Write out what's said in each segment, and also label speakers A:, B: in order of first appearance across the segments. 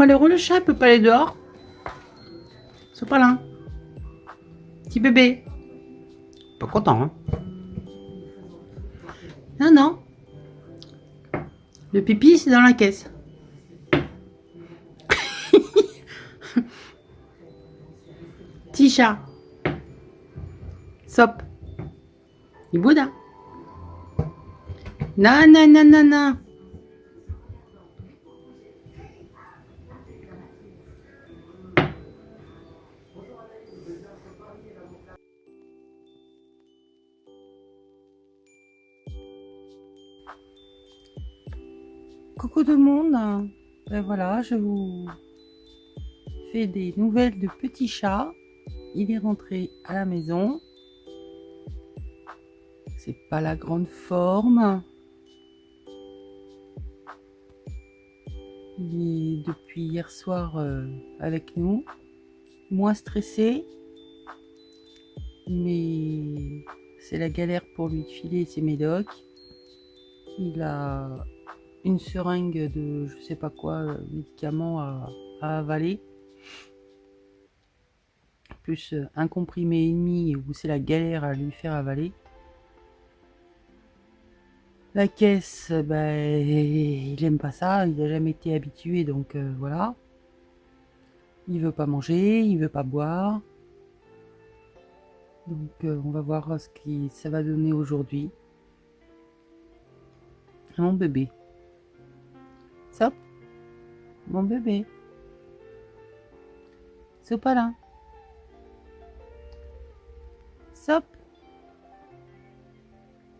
A: aller où le chat? Il peut pas aller dehors. C'est pas là. Petit bébé. Pas content, hein? Non, non. Le pipi, c'est dans la caisse. Petit chat. Sop. Il boude. Non, non, non, non, non. Coucou tout le monde. Ben voilà, je vous fais des nouvelles de petit chat. Il est rentré à la maison. C'est pas la grande forme. Il est depuis hier soir avec nous. Moins stressé. Mais c'est la galère pour lui filer ses médocs. Il a une seringue de je sais pas quoi, médicaments à avaler. Plus un comprimé et demi où c'est la galère à lui faire avaler. La caisse, ben, il aime pas ça, il n'a jamais été habitué, donc voilà. Il veut pas manger, il veut pas boire. Donc on va voir ce que ça va donner aujourd'hui. Mon bébé. Sop, mon bébé. Sopalin. Sop.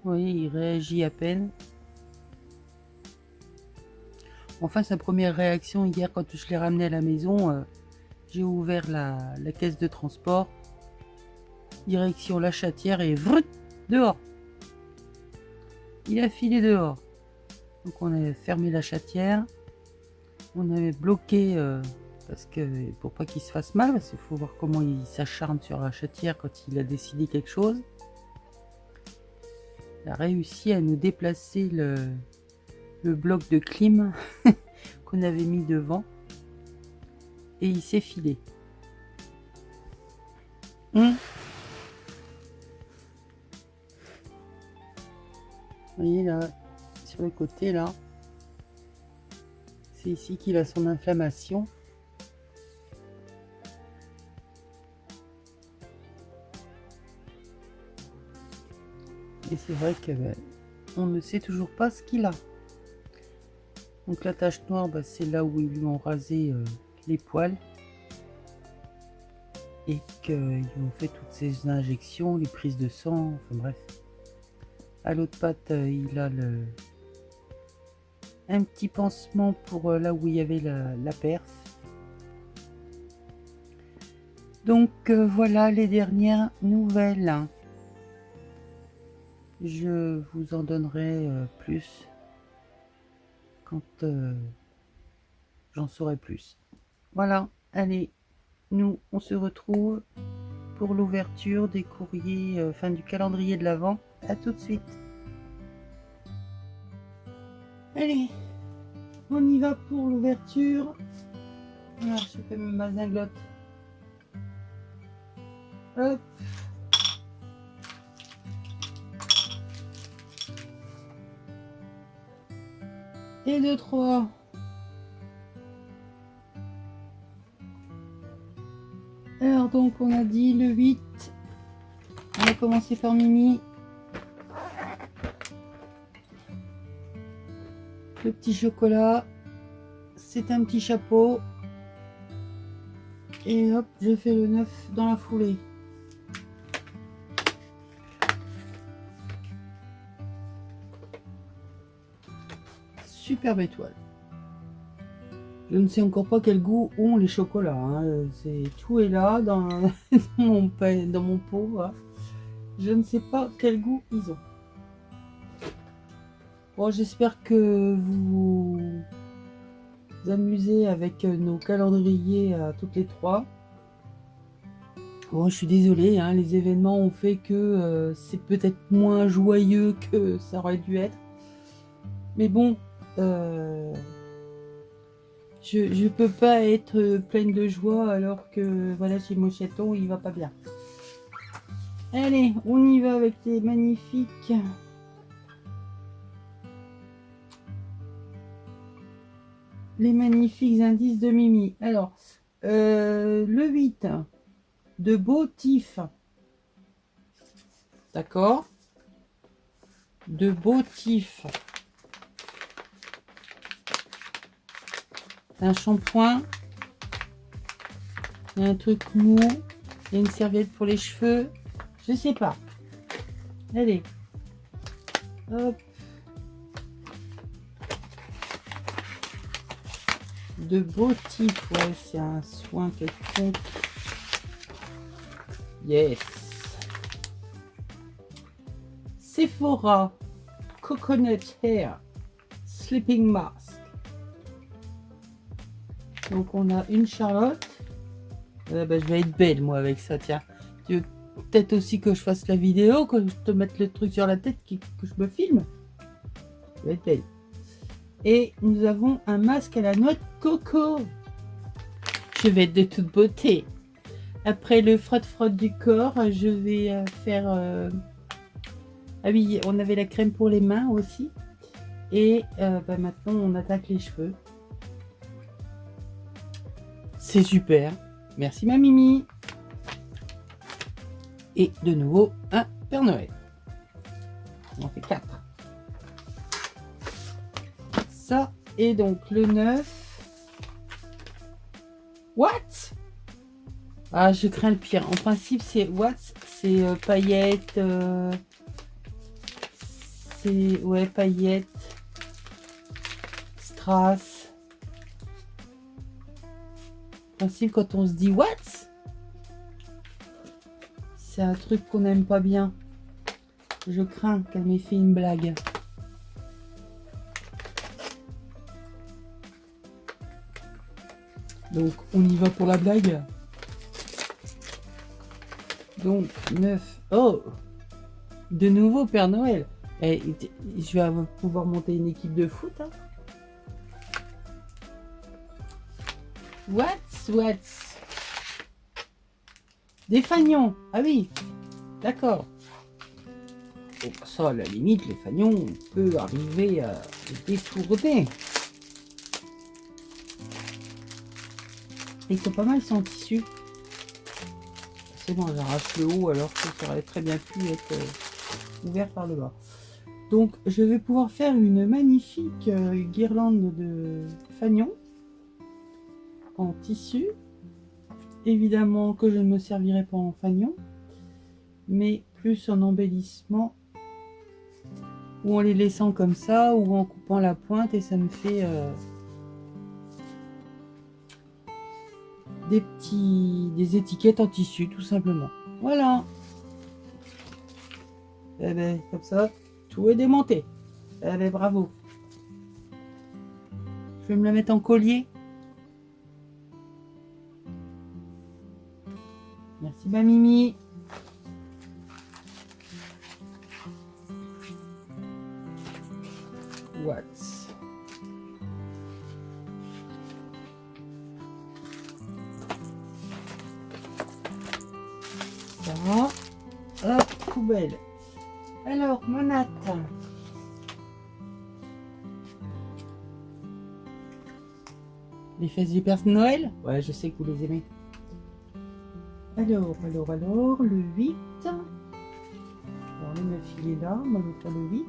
A: Oui, il réagit à peine. Enfin, sa première réaction hier quand je l'ai ramené à la maison, j'ai ouvert la caisse de transport. Direction la chatière et vrut, dehors. Il a filé dehors. Donc on a fermé la chatière. On avait bloqué parce que pour pas qu'il se fasse mal, parce qu'il faut voir comment il s'acharne sur la chatière quand il a décidé quelque chose. Il a réussi à nous déplacer le bloc de clim qu'on avait mis devant et il s'est filé. Vous voyez là, sur le côté là, c'est ici qu'il a son inflammation. Et c'est vrai que on ne sait toujours pas ce qu'il a. Donc la tache noire, c'est là où ils lui ont rasé les poils. Et qu'ils ont fait toutes ces injections, les prises de sang, enfin bref. À l'autre patte, il a un petit pansement pour là où il y avait la perf. Donc voilà les dernières nouvelles. Je vous en donnerai plus quand j'en saurai plus. Voilà, allez, nous on se retrouve pour l'ouverture des courriers, du calendrier de l'Avent. À tout de suite. Allez, on y va pour l'ouverture. Voilà, je fais ma zinglotte. Hop. Et 2, 3. Alors donc on a dit le 8. On va commencer par Mimi. Le petit chocolat. C'est un petit chapeau. Et hop, je fais le 9 dans la foulée. Superbe étoile. Je ne sais encore pas quel goût ont les chocolats. Hein. Tout est là dans, dans mon pot. Voilà. Je ne sais pas quel goût ils ont. Bon, j'espère que vous vous amusez avec nos calendriers à toutes les trois. Bon, je suis désolée, hein, les événements ont fait que c'est peut-être moins joyeux que ça aurait dû être. Mais bon, Je peux pas être pleine de joie alors que voilà, chez mon chaton, il va pas bien. Allez, on y va avec les magnifiques. Les magnifiques indices de Mimi. Alors, le 8 de Beautif. D'accord? De Beautif. Un shampoing. Il y a un truc mou. Il y a une serviette pour les cheveux. Je sais pas. Allez. Hop. De Beautif. Ouais, c'est un soin quelconque. Yes. Sephora Coconut Hair Sleeping Mask. Donc on a une Charlotte. Je vais être belle moi avec ça, tiens. Tu veux peut-être aussi que je fasse la vidéo, que je te mette le truc sur la tête, que je me filme. Je vais être belle. Et nous avons un masque à la noix de coco. Je vais être de toute beauté. Après le frotte-frotte du corps, je vais faire... Ah oui, on avait la crème pour les mains aussi. Et maintenant, on attaque les cheveux. C'est super. Merci ma Mimi. Et de nouveau, un Père Noël. On en fait 4. Ça, et donc le 9. What? Ah, je crains le pire. En principe, c'est what? C'est paillettes. C'est, ouais, paillettes. Strass. En principe, quand on se dit what? C'est un truc qu'on n'aime pas bien. Je crains qu'elle m'ait fait une blague. Donc, on y va pour la blague. Donc, 9. Oh! De nouveau Père Noël. Et, je vais pouvoir monter une équipe de foot. Hein. What? Des fagnons. Ah oui. D'accord. Bon, ça, à la limite, les fagnons, on peut arriver à les détourner. Ils sont pas mal, ils sont en tissu. C'est bon, j'arrache le haut alors que ça aurait très bien pu être ouvert par le bas. Donc, je vais pouvoir faire une magnifique guirlande de fanion en tissu. Évidemment que je ne me servirai pas en fanion, mais plus en embellissement ou en les laissant comme ça ou en coupant la pointe et ça me fait des étiquettes en tissu tout simplement. Voilà. Et ben, comme ça, tout est démonté. Eh ben, bravo. Je vais me la mettre en collier. Merci ma Mimi. What? Ça. Hop, poubelle. Alors, Monate. Les fesses du Père Noël? Ouais, je sais que vous les aimez. Alors, le 8. Alors, le 9, il est là. On va faire le 8.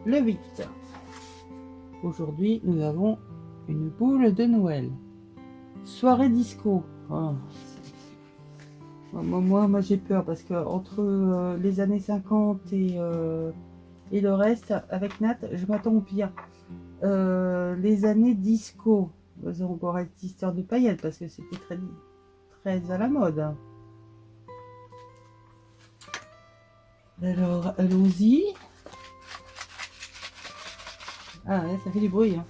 A: Le 8. Aujourd'hui, nous avons une boule de Noël. Soirée disco. Oh, moi j'ai peur parce que entre les années 50 et le reste, avec Nat, je m'attends au pire. Les années disco. Nous avons encore cette histoire de paillettes parce que c'était très à la mode. Alors, allons-y. Ah, ouais, ça fait du bruit. Hein.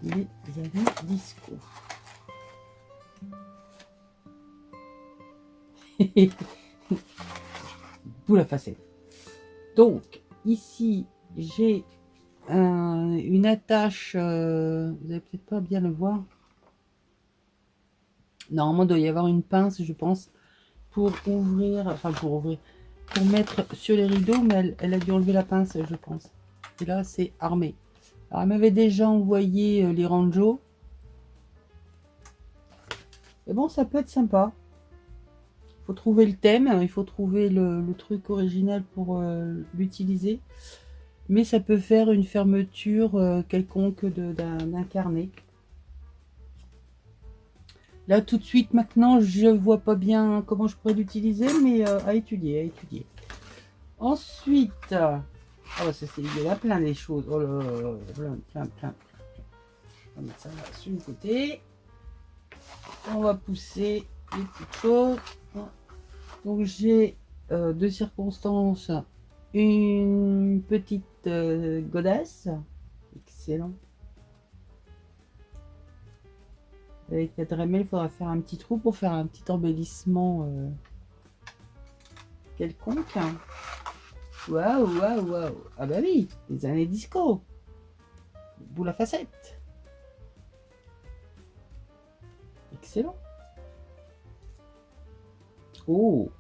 A: Les années disco. Boule à facettes. Donc, ici, j'ai une attache, vous n'allez peut-être pas bien le voir. Normalement, il doit y avoir une pince, je pense, pour ouvrir, pour mettre sur les rideaux, mais elle a dû enlever la pince, je pense. Et là, c'est armé. Alors, elle m'avait déjà envoyé les ranjos. Et bon, ça peut être sympa. Il faut trouver le thème, il faut trouver le truc original pour l'utiliser. Mais ça peut faire une fermeture quelconque d'un carnet. Là, tout de suite, maintenant, je vois pas bien comment je pourrais l'utiliser, mais à étudier, à étudier. Ensuite, oh, il y en a plein des choses. Oh là là, plein. On va mettre ça là sur le côté. On va pousser les petites choses. Donc, j'ai deux circonstances. Une petite godasse. Excellent. Avec la Dremel, il faudra faire un petit trou pour faire un petit embellissement quelconque. Waouh. Ah bah oui, les années disco. Boule à facettes. Excellent. Oh.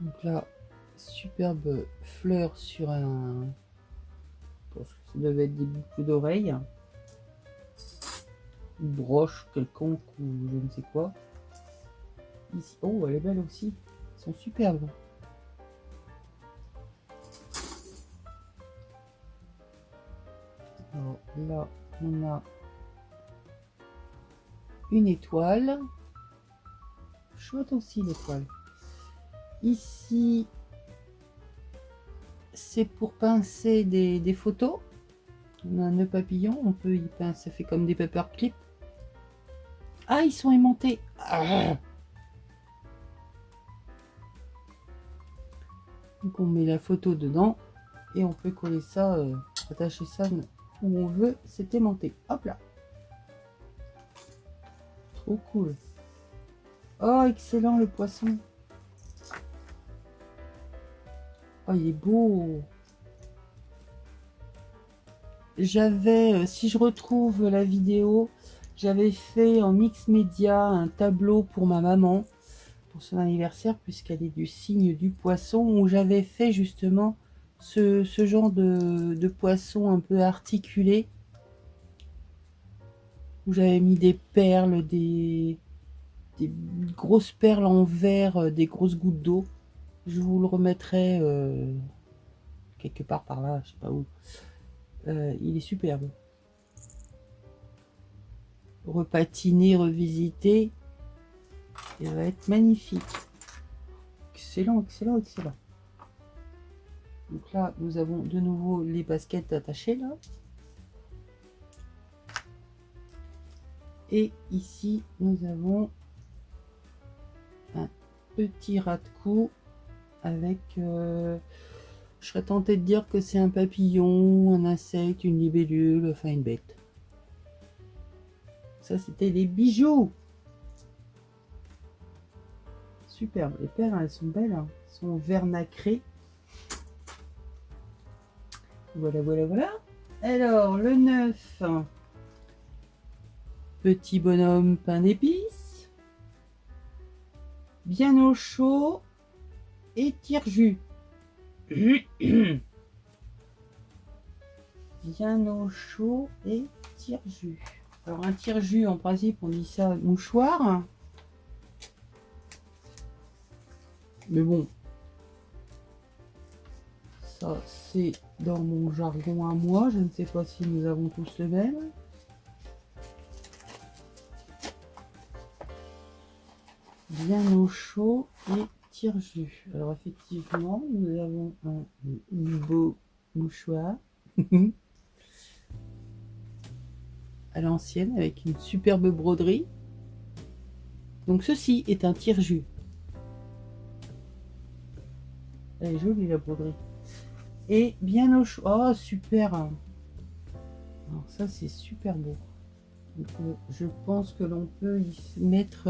A: Donc là, superbe fleur sur un... Ça devait être des boucles d'oreilles. Une broche quelconque ou je ne sais quoi. Ici. Oh, elle est belle aussi. Elles sont superbes. Alors là, on a une étoile. Chouette aussi l'étoile. Ici, c'est pour pincer des photos. On a un nœud papillon, on peut y pincer, ça fait comme des paperclips. Ah, ils sont aimantés. Ah. Donc on met la photo dedans et on peut coller ça, attacher ça où on veut, c'est aimanté. Hop là. Trop cool. Oh, excellent le poisson. Oh, il est beau. J'avais, si je retrouve la vidéo, j'avais fait en mix média un tableau pour ma maman, pour son anniversaire, puisqu'elle est du signe du poisson, où j'avais fait justement ce genre de poisson un peu articulé, où j'avais mis des perles, des grosses perles en verre, des grosses gouttes d'eau. Je vous le remettrai quelque part par là, je sais pas où. Il est superbe. Repatiner, revisiter, il va être magnifique. Excellent. Donc là, nous avons de nouveau les baskets attachées là. Et ici, nous avons un petit rat de cou avec... je serais tentée de dire que c'est un papillon, un insecte, une libellule, enfin une bête. Ça, c'était les bijoux. Superbe. Les perles, elles sont belles. Hein. Elles sont vert nacré. Voilà. Alors, le 9. Petit bonhomme pain d'épices. Bien au chaud. Et tire-jus. Bien au chaud et tire-jus. Alors, un tire-jus, en principe, on dit ça mouchoir. Mais bon, ça, c'est dans mon jargon à moi. Je ne sais pas si nous avons tous le même. Bien au chaud et tire-jus. Alors, effectivement, nous avons un beau mouchoir à l'ancienne avec une superbe broderie. Donc, ceci est un tire-jus. Elle est jolie la broderie. Et bien au chaud. Oh, super! Alors, ça, c'est super beau. Donc, je pense que l'on peut y mettre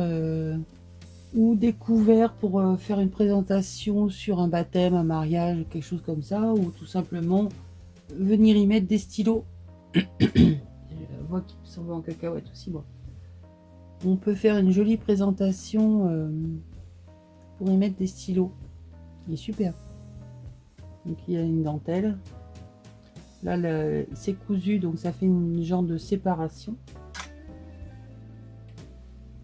A: ou des couverts pour faire une présentation sur un baptême, un mariage, quelque chose comme ça, ou tout simplement venir y mettre des stylos. J'ai la voix qui s'en va en cacahuète aussi, moi. On peut faire une jolie présentation pour y mettre des stylos. Il est super. Donc il y a une dentelle. Là, c'est cousu, donc ça fait une genre de séparation.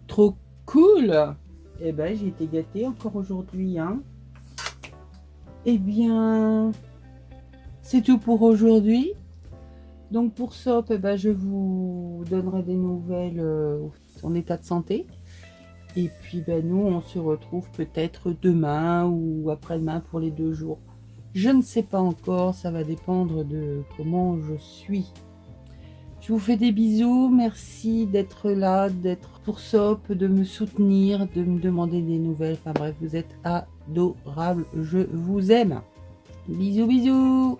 A: Trop cool! Eh ben, j'ai été gâtée encore aujourd'hui, hein. Eh bien, c'est tout pour aujourd'hui. Donc pour SOP, eh ben, je vous donnerai des nouvelles en état de santé. Et puis ben, nous, on se retrouve peut-être demain ou après-demain pour les 2 jours. Je ne sais pas encore, ça va dépendre de comment je suis. Je vous fais des bisous, merci d'être là, d'être pour SOP, de me soutenir, de me demander des nouvelles. Enfin bref, vous êtes adorables, je vous aime. Bisous bisous.